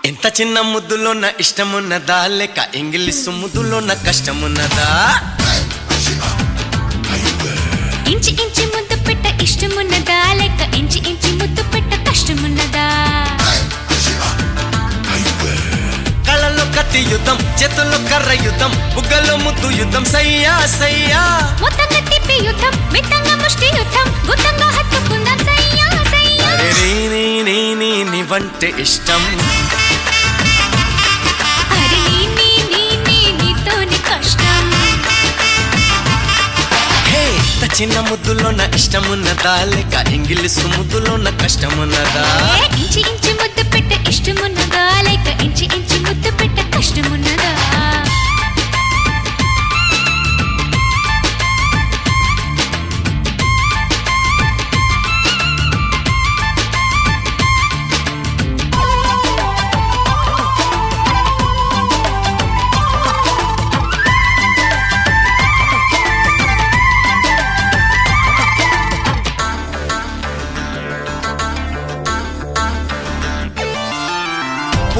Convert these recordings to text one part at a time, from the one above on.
ఇంత చిన్న ముద్దులోన ఇష్టమున్నదా లేక ఇంగ్లీషు ముద్దులోన కష్టమున్నదా? ఇంచి ఇంచి ముద్దు పెట్ట ఇష్టమున్నదా లేక ఇంచి ఇంచి ముద్దు పెట్ట కష్టమున్నదా? కళ్ళలో కత్తి యుద్ధం, చేతుల్లో కర్ర యుద్ధం, బుగ్గలో ముద్దు యుద్ధం, సయ్యా సయ్యా. మొత్తంగా తిప్పి యుద్ధం, మిత్తంగా ముష్టి యుద్ధం, గుత్తంగా హత్తుకుందాం సయ్యా సయ్యా. నీవంటే ఇష్టం, అరే నీతోని కష్టం. హే ఇంత చిన్న ముద్దులోన ఇష్టమున్నదా లేక ఇంగ్లీషు ముద్దులోన కష్టమున్నదా? ఇంచి ఇంచి ముద్దు పెట్ట ఇష్టమున్నదా లేక ఇంచి ఇంచి ముద్దు పెట్ట కష్టమున్నదా?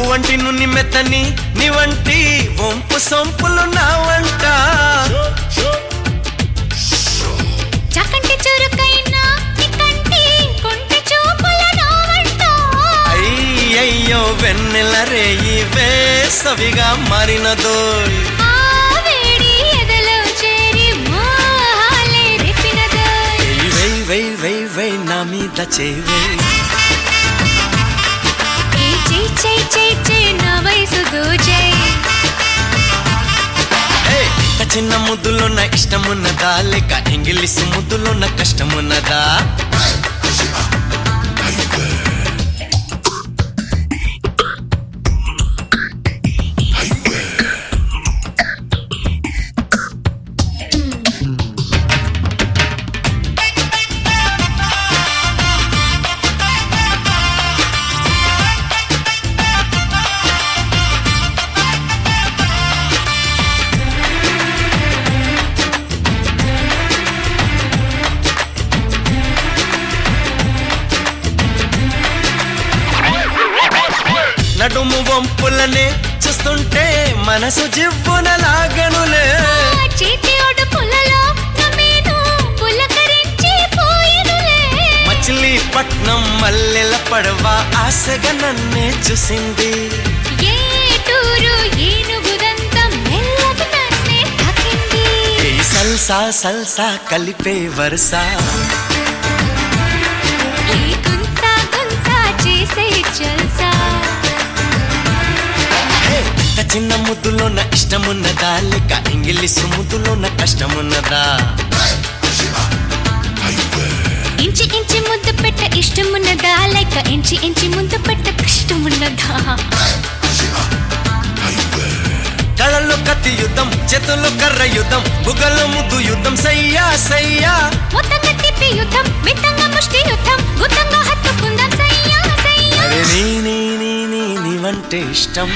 వంటి నున్ని మెత్తని నీ వంటి వంపు సొంపులు నా వంట, చాకంటి చురుకైనా నీ కంటి కొంటె చూపుల నా వంట. అయ్యయ్యో వెన్నెల రేయి వేసవిగా మారినదోయ్, ఆ వేడి ఎదలో చేరి మోహాలే రేపినదోయ్. వై వై వై వై నా మీద చేవే, నా వయసు దోచై. ఇంత చిన్న ముద్దులోన ఇష్టమున్నదా లేక ఇంగ్లీషు ముద్దులోన కష్టమున్నదా? నడుము వంపులనే చూస్తుంటే మనసు జివ్వున లాగనులే, చేతి ఒడుపులలో నమేను పులకరించి పోయినులే. మచిలీపట్నం మల్లెల పడవ ఆశగా నన్నే చూసింది, ఏటూరు ఏనుగుదంతం మెల్లగా నన్నే తాకింది. సల్సా సల్సా కలిపే వరుస, గుంసా గుంసా చేసే జల్సా. ఇంత చిన్న ముద్దులోన ఇష్టమున్నదా లేక ఇంగ్లీషు ముద్దులోన కష్టమున్నదా? ఇంచి ఇంచి ముద్దు పెట్ట ఇష్టమున్నదా లేక ఇంచి ఇంచి ముద్దు పెట్ట కష్టమున్నదా? కళ్ళల్లో కత్తి యుద్ధం, చేతుల్లో కర్ర యుద్ధం, బుగ్గల్లో ముద్దు యుద్ధం, సయ్యా సయ్యా. మొత్తంగా తిప్పి యుద్ధం, మిత్తంగా ముష్టి యుద్ధం, గుత్తంగా హత్తుకుందాం సయ్యా సయ్యా. నీవంటే ఇష్టం.